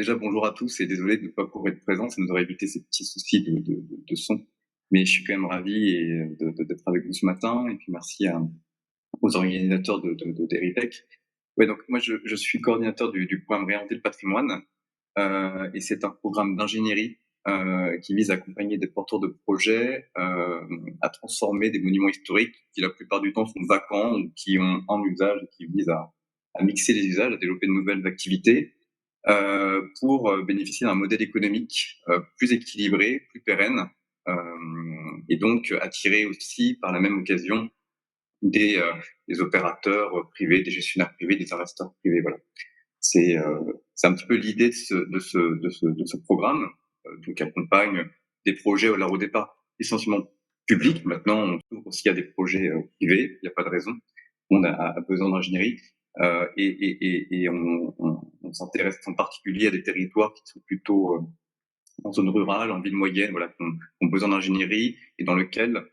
déjà bonjour à tous et désolé de ne pas pouvoir être présent, ça nous aurait évité ces petits soucis de son. Mais je suis quand même ravi d'être avec vous ce matin et puis merci aux organisateurs d'Eritech. Ouais, donc moi je suis coordinateur du programme Réinventer le patrimoine et c'est un programme d'ingénierie qui vise à accompagner des porteurs de projets à transformer des monuments historiques qui la plupart du temps sont vacants ou qui ont un usage et qui visent à mixer les usages, à développer de nouvelles activités pour bénéficier d'un modèle économique plus équilibré, plus pérenne, et donc attirer aussi par la même occasion des, des opérateurs privés, des gestionnaires privés, des investisseurs privés. Voilà. C'est un petit peu l'idée de ce programme, donc accompagne des projets alors au départ essentiellement publics. Maintenant, on trouve aussi à des projets privés. Il n'y a pas de raison. On a besoin d'ingénierie et on s'intéresse en particulier à des territoires qui sont plutôt en zone rurale, en ville moyenne, voilà, qui ont besoin d'ingénierie et dans lequel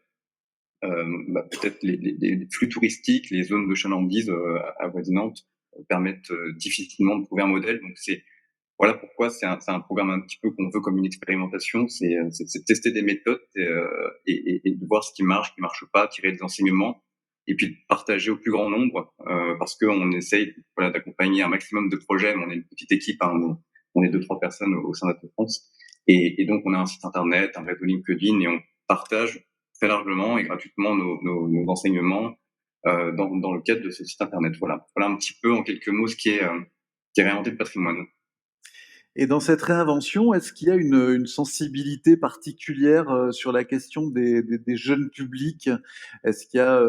peut-être les flux touristiques, les zones de chalandise avoisinantes permettent difficilement de trouver un modèle. Donc voilà pourquoi c'est un programme un petit peu qu'on veut comme une expérimentation, c'est de tester des méthodes et de voir ce qui marche pas, tirer des enseignements et puis de partager au plus grand nombre parce qu'on essaye voilà d'accompagner un maximum de projets. Mais on est une petite équipe, hein, on est deux trois personnes au sein d'Atos France et donc on a un site internet, un réseau LinkedIn et on partage très largement et gratuitement nos enseignements dans le cadre de ce site internet. Voilà un petit peu en quelques mots ce qui est réinventé le patrimoine. Et dans cette réinvention, est-ce qu'il y a une sensibilité particulière sur la question des jeunes publics? Est-ce qu'il y a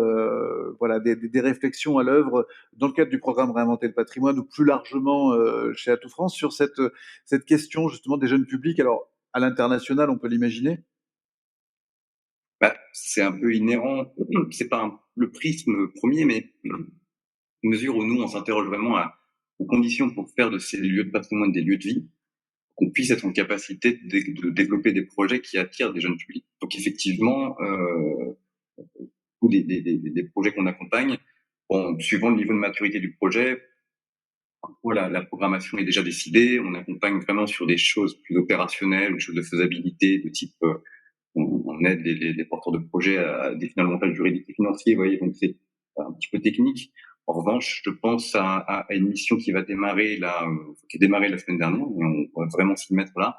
voilà, des réflexions à l'œuvre dans le cadre du programme Réinventer le patrimoine ou plus largement chez Atout France sur cette question justement des jeunes publics? Alors, à l'international, on peut l'imaginer. Bah, c'est un peu inhérent, c'est pas le prisme premier, mais mesure où nous, on s'interroge vraiment aux conditions pour faire de ces lieux de patrimoine des lieux de vie, qu'on puisse être en capacité de développer des projets qui attirent des jeunes publics. Donc effectivement, tous des projets qu'on accompagne, bon, suivant le niveau de maturité du projet, voilà, la programmation est déjà décidée, on accompagne vraiment sur des choses plus opérationnelles, des choses de faisabilité, de type on aide les porteurs de projets à définir le montage juridique et financier, vous voyez, donc c'est un petit peu technique. En revanche, je pense à une mission qui va démarrer là, qui a démarré la semaine dernière, et on va vraiment s'y mettre là,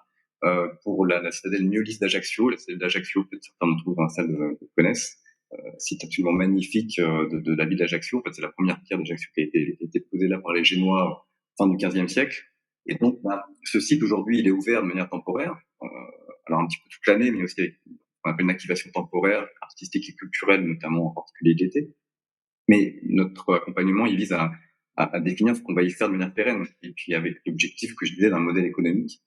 pour la citadelle Miolis d'Ajaccio. La citadelle d'Ajaccio, peut-être certains d'entre vous dans la salle connaissent, site absolument magnifique de la ville d'Ajaccio. En fait, c'est la première pierre d'Ajaccio qui a été posée là par les Génois fin du XVe siècle. Et donc, ce site aujourd'hui, il est ouvert de manière temporaire. Alors un petit peu toute l'année, mais aussi avec ce qu'on appelle une activation temporaire, artistique et culturelle, notamment en particulier l'été. Mais notre accompagnement, il vise à définir ce qu'on va y faire de manière pérenne, et puis avec l'objectif que je disais d'un modèle économique.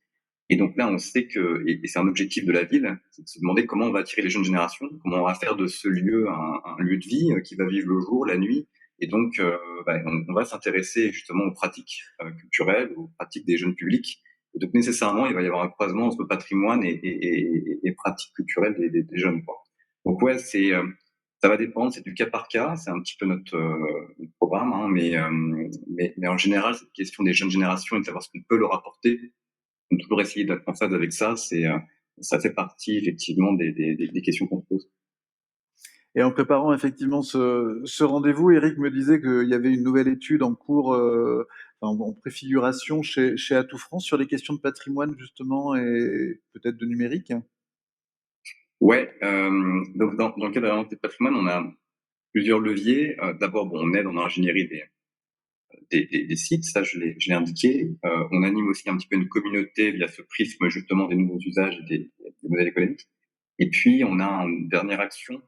Et donc là, on sait que, et c'est un objectif de la ville, c'est de se demander comment on va attirer les jeunes générations, comment on va faire de ce lieu un lieu de vie qui va vivre le jour, la nuit. Et donc, on va s'intéresser justement aux pratiques culturelles, aux pratiques des jeunes publics. Et donc nécessairement, il va y avoir un croisement entre patrimoine et pratiques culturelles des jeunes, quoi. Donc ouais, ça va dépendre, c'est du cas par cas, c'est un petit peu notre programme, hein, mais en général, cette question des jeunes générations et de savoir ce qu'on peut leur apporter, donc toujours essayer d'être en phase avec ça, ça fait partie effectivement des questions qu'on se pose. Et en préparant effectivement ce rendez-vous, Eric me disait qu'il y avait une nouvelle étude en cours, en préfiguration chez Atout France sur les questions de patrimoine justement et peut-être de numérique. Ouais, donc dans le cadre de la vente de patrimoine, on a plusieurs leviers. D'abord, bon, on aide en ingénierie des sites, ça je l'ai indiqué. On anime aussi un petit peu une communauté via ce prisme justement des nouveaux usages et des modèles économiques. Et puis on a une dernière action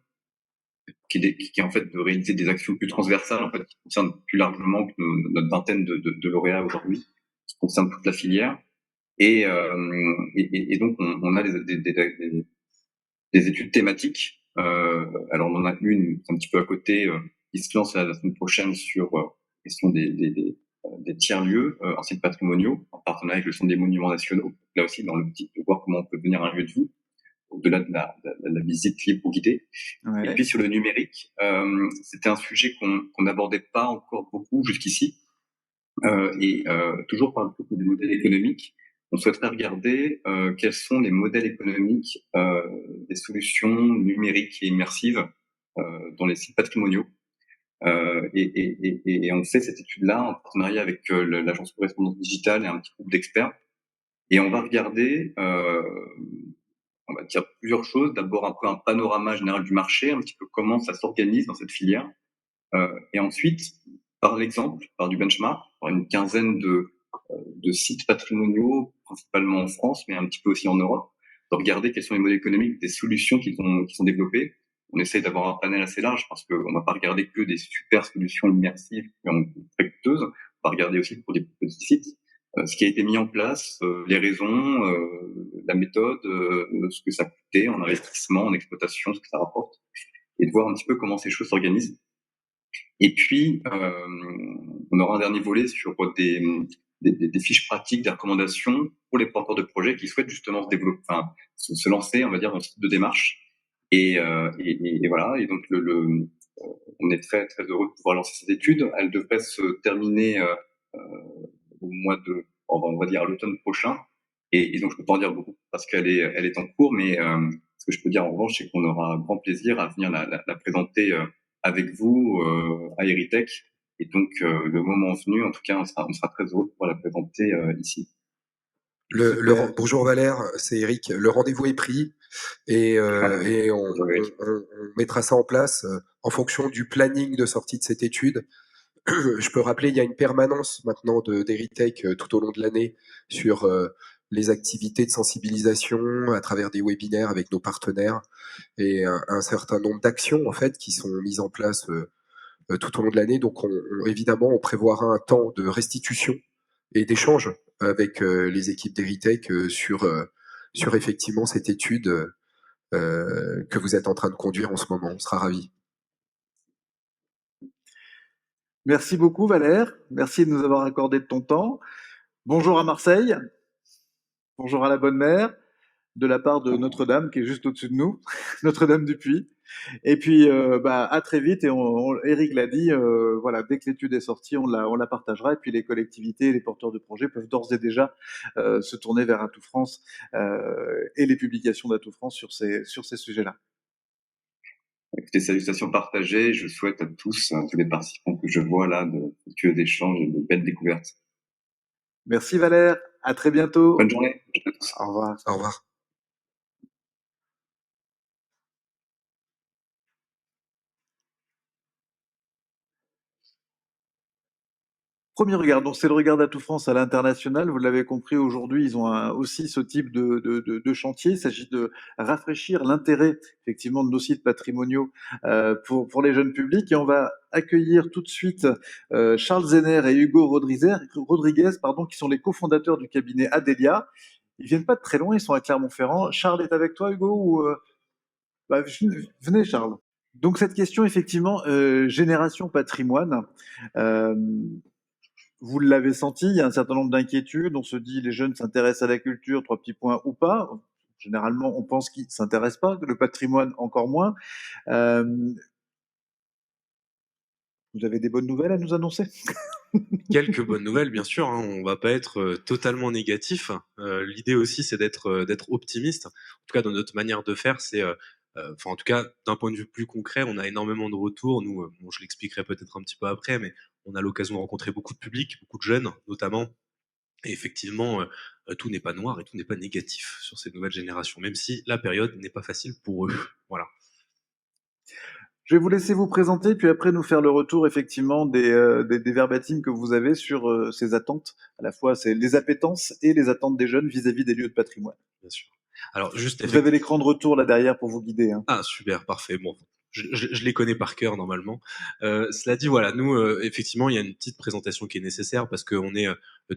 qui est en fait de réaliser des actions plus transversales, en fait, qui concernent plus largement que notre vingtaine de lauréats aujourd'hui, qui concernent toute la filière. Et donc, on a des études thématiques. Alors, on en a une un petit peu à côté qui se lance la semaine prochaine sur la question des tiers-lieux en sites patrimoniaux, en partenariat avec le Centre des monuments nationaux, là aussi dans l'optique de voir comment on peut devenir un lieu de vie, au-delà de la visite libre ou guidée. Et Ouais. puis sur le numérique, c'était un sujet qu'on n'abordait pas encore beaucoup jusqu'ici, et toujours par le coup des modèles économiques. on souhaiterait regarder quels sont les modèles économiques des solutions numériques et immersives dans les sites patrimoniaux. Et on fait cette étude-là en partenariat avec l'agence correspondance digitale et un petit groupe d'experts. Et on va regarder, on va dire plusieurs choses. D'abord un peu un panorama général du marché, un petit peu comment ça s'organise dans cette filière. Et ensuite, par l'exemple, par du benchmark, par une quinzaine de sites patrimoniaux, principalement en France, mais un petit peu aussi en Europe, de regarder quels sont les modèles économiques des solutions qui sont développées. On essaye d'avoir un panel assez large parce qu'on ne va pas regarder que des super solutions immersives très coûteuses. On va regarder aussi pour des petits sites ce qui a été mis en place, les raisons, la méthode, ce que ça coûtait en investissement, en exploitation, ce que ça rapporte, et de voir un petit peu comment ces choses s'organisent. Et puis, on aura un dernier volet sur des fiches pratiques, des recommandations pour les porteurs de projets qui souhaitent justement se développer, enfin, se lancer, on va dire, dans ce type de démarche. Et voilà. Et donc, on est très, très heureux de pouvoir lancer cette étude. Elle devrait se terminer au mois de, on va dire, à l'automne prochain. Et donc, je peux pas en dire beaucoup parce elle est en cours, mais ce que je peux dire en revanche, c'est qu'on aura un grand plaisir à venir la présenter avec vous à Eritech. Et donc, le moment venu, en tout cas, on sera très heureux de pouvoir la présenter ici. Bonjour Valère, c'est Eric. Le rendez-vous est pris et on mettra ça en place en fonction du planning de sortie de cette étude. Je peux rappeler, il y a une permanence maintenant d'Eritech tout au long de l'année sur les activités de sensibilisation à travers des webinaires avec nos partenaires et un certain nombre d'actions en fait qui sont mises en place tout au long de l'année. Donc évidemment, on prévoira un temps de restitution et d'échange avec les équipes d'Eritech sur effectivement cette étude que vous êtes en train de conduire en ce moment. On sera ravis. Merci beaucoup Valère, merci de nous avoir accordé de ton temps. Bonjour à Marseille, bonjour à la Bonne Mère, de la part de Notre-Dame qui est juste au-dessus de nous, Notre-Dame du Puy. Et puis à très vite, et Eric l'a dit, voilà, dès que l'étude est sortie, on la partagera, et puis les collectivités et les porteurs de projets peuvent d'ores et déjà se tourner vers Atout France et les publications d'Atout France sur ces sujets-là. Écoutez, salutations partagées. Je souhaite à tous, à tous les participants que je vois là, de fructueux échanges et de belles découvertes. Merci Valère, à très bientôt. Bonne journée. Au revoir. Au revoir. Premier regard, donc c'est le regard d'Atout France à l'international. Vous l'avez compris, aujourd'hui, ils ont aussi ce type de chantier. Il s'agit de rafraîchir l'intérêt, effectivement, de nos sites patrimoniaux pour les jeunes publics. Et on va accueillir tout de suite Charles Zener et Hugo Rodriguez, qui sont les cofondateurs du cabinet Adélia. Ils viennent pas de très loin, ils sont à Clermont-Ferrand. Charles est avec toi, Hugo, ou venez, Charles. Donc cette question, effectivement, génération patrimoine. Euh, Vous l'avez senti, il y a un certain nombre d'inquiétudes. On se dit, les jeunes s'intéressent à la culture, trois petits points ou pas. Généralement, on pense qu'ils ne s'intéressent pas, le patrimoine encore moins. Euh, vous avez des bonnes nouvelles à nous annoncer? Quelques bonnes nouvelles, bien sûr. Hein. On va pas être totalement négatif. L'idée aussi, c'est d'être optimiste. En tout cas, dans notre manière de faire, c'est, enfin, en tout cas, d'un point de vue plus concret, on a énormément de retours. Nous, bon, je l'expliquerai peut-être un petit peu après, mais on a l'occasion de rencontrer beaucoup de publics, beaucoup de jeunes, notamment. Et effectivement, tout n'est pas noir et tout n'est pas négatif sur ces nouvelles générations, même si la période n'est pas facile pour eux. Voilà. Je vais vous laisser vous présenter, puis après nous faire le retour effectivement des verbatims que vous avez sur ces attentes, à la fois c'est les appétences et les attentes des jeunes vis-à-vis des lieux de patrimoine. Bien sûr. Alors, juste vous avez l'écran de retour là derrière pour vous guider. Hein. Ah, super, parfait. Bon, je les connais par cœur normalement. Cela dit, voilà, nous, effectivement, il y a une petite présentation qui est nécessaire parce qu'on est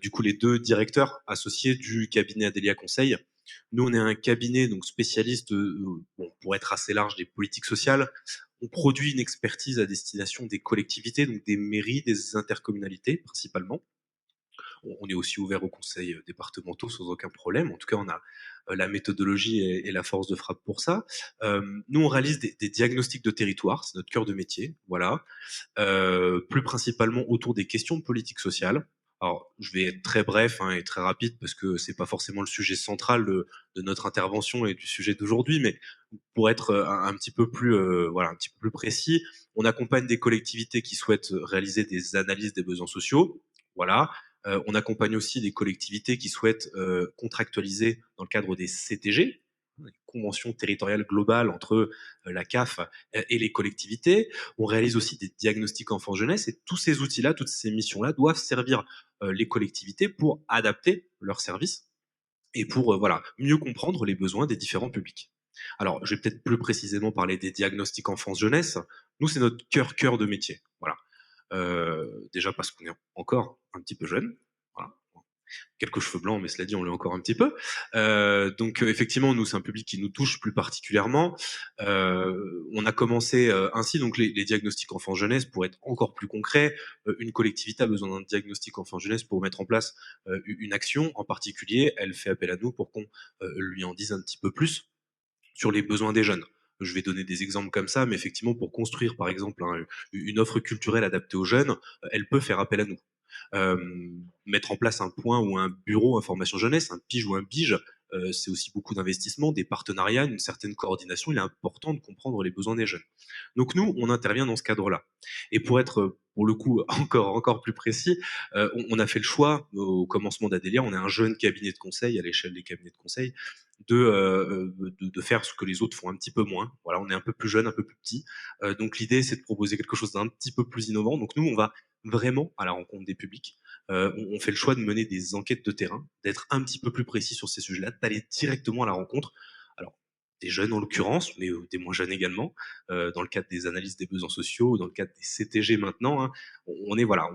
du coup les deux directeurs associés du cabinet Adélia Conseil. Nous, on est un cabinet donc spécialiste, bon, pour être assez large, des politiques sociales. On produit une expertise à destination des collectivités, donc des mairies, des intercommunalités principalement. On est aussi ouvert aux conseils départementaux sans aucun problème. En tout cas, on a la méthodologie et la force de frappe pour ça. Nous, on réalise des diagnostics de territoire, c'est notre cœur de métier, voilà. Plus principalement autour des questions de politique sociale. Alors, je vais être très bref et très rapide parce que c'est pas forcément le sujet central de notre intervention et du sujet d'aujourd'hui, mais pour être un petit peu plus un petit peu plus précis, on accompagne des collectivités qui souhaitent réaliser des analyses des besoins sociaux. Voilà. On accompagne aussi des collectivités qui souhaitent contractualiser dans le cadre des CTG, les conventions territoriales globales entre la CAF et les collectivités. On réalise aussi des diagnostics enfants-jeunesse et tous ces outils-là, toutes ces missions-là doivent servir les collectivités pour adapter leurs services et pour mieux comprendre les besoins des différents publics. Alors, je vais peut-être plus précisément parler des diagnostics enfance-jeunesse. Nous, c'est notre cœur de métier. Voilà. Déjà parce qu'on est encore un petit peu jeune. Voilà. Quelques cheveux blancs, mais cela dit, on l'est encore un petit peu. Donc effectivement, nous, c'est un public qui nous touche plus particulièrement. On a commencé ainsi, donc les diagnostics enfants-jeunesse, pour être encore plus concret, une collectivité a besoin d'un diagnostic enfant-jeunesse pour mettre en place une action en particulier. Elle fait appel à nous pour qu'on lui en dise un petit peu plus sur les besoins des jeunes. Je vais donner des exemples comme ça, mais effectivement, pour construire, par exemple, une offre culturelle adaptée aux jeunes, elle peut faire appel à nous. Euh, Mettre en place un point ou un bureau information jeunesse, un pige ou un bige, c'est aussi beaucoup d'investissement, des partenariats, une certaine coordination. Il est important de comprendre les besoins des jeunes. Donc nous, on intervient dans ce cadre-là. Et pour être, pour le coup, encore plus précis, on a fait le choix au commencement d'Adélia. On est un jeune cabinet de conseil à l'échelle des cabinets de conseil de faire ce que les autres font un petit peu moins. Voilà, on est un peu plus jeune, un peu plus petit. Donc l'idée, c'est de proposer quelque chose d'un petit peu plus innovant. Donc nous, on va vraiment à la rencontre des publics. On fait le choix de mener des enquêtes de terrain, d'être un petit peu plus précis sur ces sujets-là, d'aller directement à la rencontre. Alors, des jeunes en l'occurrence, mais des moins jeunes également, dans le cadre des analyses des besoins sociaux, dans le cadre des CTG maintenant. On est voilà,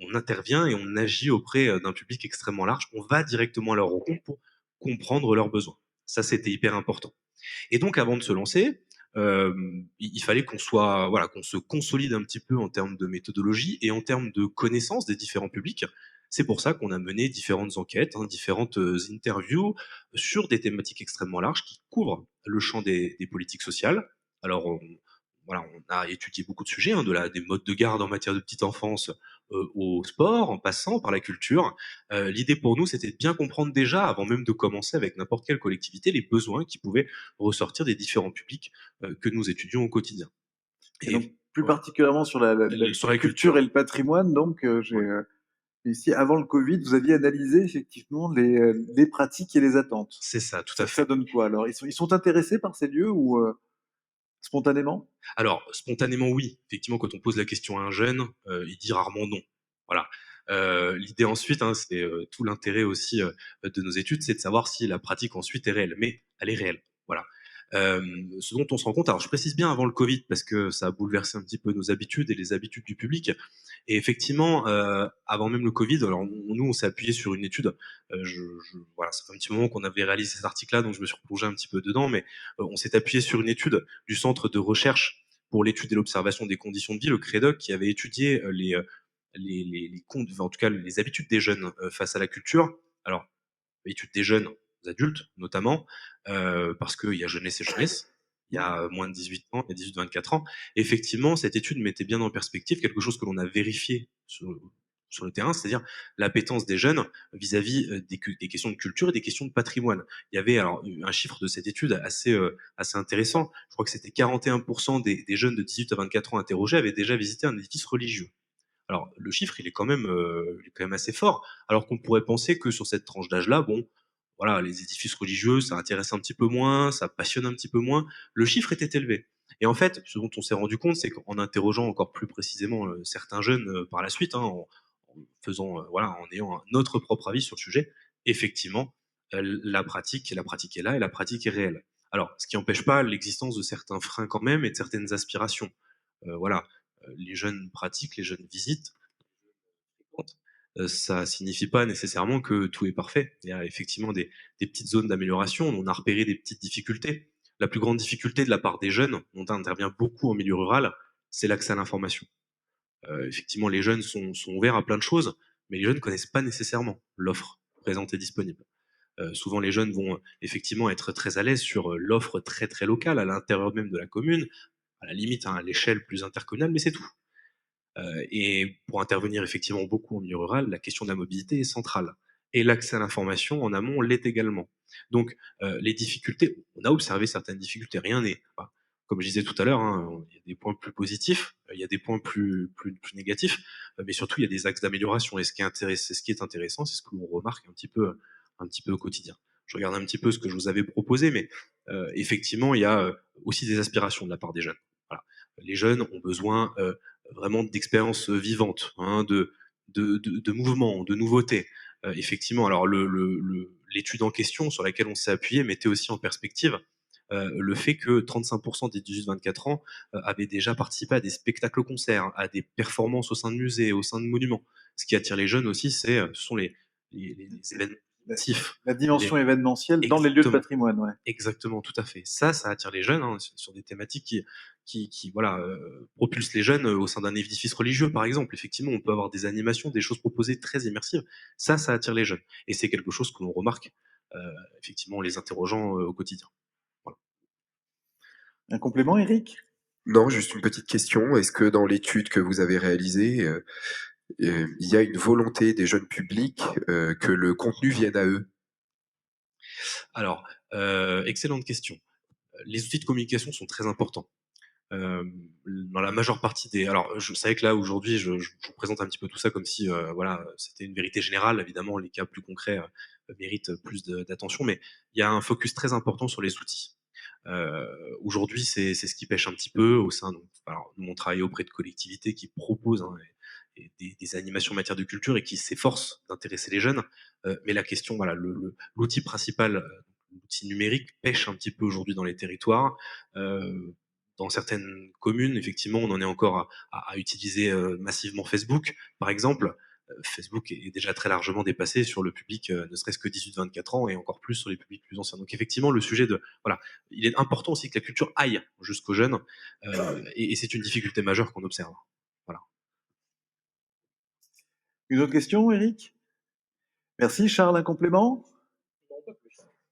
on intervient et on agit auprès d'un public extrêmement large. On va directement à leur rencontre pour comprendre leurs besoins. Ça, c'était hyper important. Et donc, avant de se lancer, il fallait qu'on soit, voilà, qu'on se consolide un petit peu en termes de méthodologie et en termes de connaissance des différents publics. C'est pour ça qu'on a mené différentes enquêtes, différentes interviews sur des thématiques extrêmement larges qui couvrent le champ des politiques sociales. Alors, voilà, on a étudié beaucoup de sujets, des modes de garde en matière de petite enfance au sport, en passant par la culture. L'idée pour nous, c'était de bien comprendre déjà, avant même de commencer avec n'importe quelle collectivité, les besoins qui pouvaient ressortir des différents publics que nous étudions au quotidien. Et donc, plus particulièrement sur la sur la culture et le patrimoine, donc ici, avant le Covid, vous aviez analysé effectivement les pratiques et les attentes. C'est ça, tout à fait. Ça donne quoi alors? Ils sont intéressés par ces lieux ou spontanément? Alors, spontanément, oui. Effectivement, quand on pose la question à un jeune, il dit rarement non. Voilà. L'idée ensuite, c'est tout l'intérêt aussi de nos études, c'est de savoir si la pratique ensuite est réelle. Mais elle est réelle. Voilà. Ce dont on se rend compte, alors je précise bien avant le Covid parce que ça a bouleversé un petit peu nos habitudes et les habitudes du public. Et effectivement, avant même le Covid, alors nous on s'est appuyé sur une étude. Voilà, ça fait un petit moment qu'on avait réalisé cet article-là, donc je me suis replongé un petit peu dedans, mais on s'est appuyé sur une étude du Centre de recherche pour l'étude et l'observation des conditions de vie, le CREDOC, qui avait étudié en tout cas les habitudes des jeunes face à la culture. Alors, l'étude des jeunes adultes notamment, parce qu'il y a jeunesse et jeunesse, il y a moins de 18 ans, il y a 18-24 ans. Et effectivement, cette étude mettait bien en perspective quelque chose que l'on a vérifié sur le terrain, c'est-à-dire l'appétence des jeunes vis-à-vis des questions de culture et des questions de patrimoine. Il y avait alors un chiffre de cette étude assez intéressant. Je crois que c'était 41% des jeunes de 18 à 24 ans interrogés avaient déjà visité un édifice religieux. Alors, le chiffre, il est quand même assez fort. Alors qu'on pourrait penser que sur cette tranche d'âge-là, bon, voilà, les édifices religieux, ça intéresse un petit peu moins, ça passionne un petit peu moins. Le chiffre était élevé. Et en fait, ce dont on s'est rendu compte, c'est qu'en interrogeant encore plus précisément certains jeunes par la suite, en faisant, en ayant notre propre avis sur le sujet, effectivement, la pratique est là et la pratique est réelle. Alors, ce qui n'empêche pas l'existence de certains freins quand même et de certaines aspirations. Voilà, les jeunes pratiquent, les jeunes visitent, ça signifie pas nécessairement que tout est parfait. Il y a effectivement des petites zones d'amélioration. On a repéré des petites difficultés. La plus grande difficulté de la part des jeunes, dont on intervient beaucoup en milieu rural, c'est l'accès à l'information. Effectivement, les jeunes sont ouverts à plein de choses, mais les jeunes ne connaissent pas nécessairement l'offre présente et disponible. Souvent, les jeunes vont effectivement être très à l'aise sur l'offre très très locale, à l'intérieur même de la commune, à la limite à l'échelle plus intercommunale, mais c'est tout. Et pour intervenir effectivement beaucoup en milieu rural, la question de la mobilité est centrale. Et l'accès à l'information en amont l'est également. Donc, les difficultés, on a observé certaines difficultés, rien n'est, enfin, comme je disais tout à l'heure, hein, il y a des points plus positifs, il y a des points plus négatifs, mais surtout il y a des axes d'amélioration. Et ce qui est intéressant, c'est ce que l'on remarque un petit peu au quotidien. Je regarde un petit peu ce que je vous avais proposé, mais effectivement, il y a aussi des aspirations de la part des jeunes. Voilà. Les jeunes ont besoin vraiment d'expériences vivantes, hein, de mouvements, de nouveautés. Effectivement, alors l'étude en question sur laquelle on s'est appuyé mettait aussi en perspective le fait que 35% des 18-24 ans avaient déjà participé à des spectacles-concerts, à des performances au sein de musées, au sein de monuments. Ce qui attire les jeunes aussi, ce sont les événements actifs. La dimension événementielle dans les lieux de patrimoine, ouais. Exactement, tout à fait. Ça attire les jeunes, hein, sur des thématiques qui voilà, propulsent les jeunes au sein d'un édifice religieux, par exemple. Effectivement, on peut avoir des animations, des choses proposées très immersives. Ça attire les jeunes. Et c'est quelque chose que l'on remarque, effectivement, en les interrogeant au quotidien. Voilà. Un complément, Eric? Non, juste une petite question. Est-ce que dans l'étude que vous avez réalisée, il y a une volonté des jeunes publics que le contenu vienne à eux? Alors, excellente question. Les outils de communication sont très importants. Dans la majeure partie des... Alors, je savais que là, aujourd'hui, je vous présente un petit peu tout ça comme si voilà, c'était une vérité générale. Évidemment, les cas plus concrets méritent plus d'attention, mais il y a un focus très important sur les outils. Aujourd'hui, c'est ce qui pêche un petit peu au sein. Donc, alors, nous, on travaille auprès de collectivités qui proposent des animations en matière de culture et qui s'efforcent d'intéresser les jeunes. Mais la question, voilà, l'outil principal, l'outil numérique, pêche un petit peu aujourd'hui dans les territoires. Dans certaines communes, effectivement, on en est encore à utiliser massivement Facebook, par exemple. Facebook est déjà très largement dépassé sur le public, ne serait-ce que 18-24 ans, et encore plus sur les publics plus anciens. Donc effectivement, le sujet de... Voilà, il est important aussi que la culture aille jusqu'aux jeunes, et c'est une difficulté majeure qu'on observe. Voilà. Une autre question, Eric? Merci. Charles, un complément?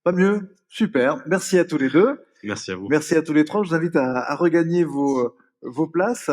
Pas mieux? Super. Merci à tous les deux. Merci à vous. Merci à tous les trois. Je vous invite à regagner vos places.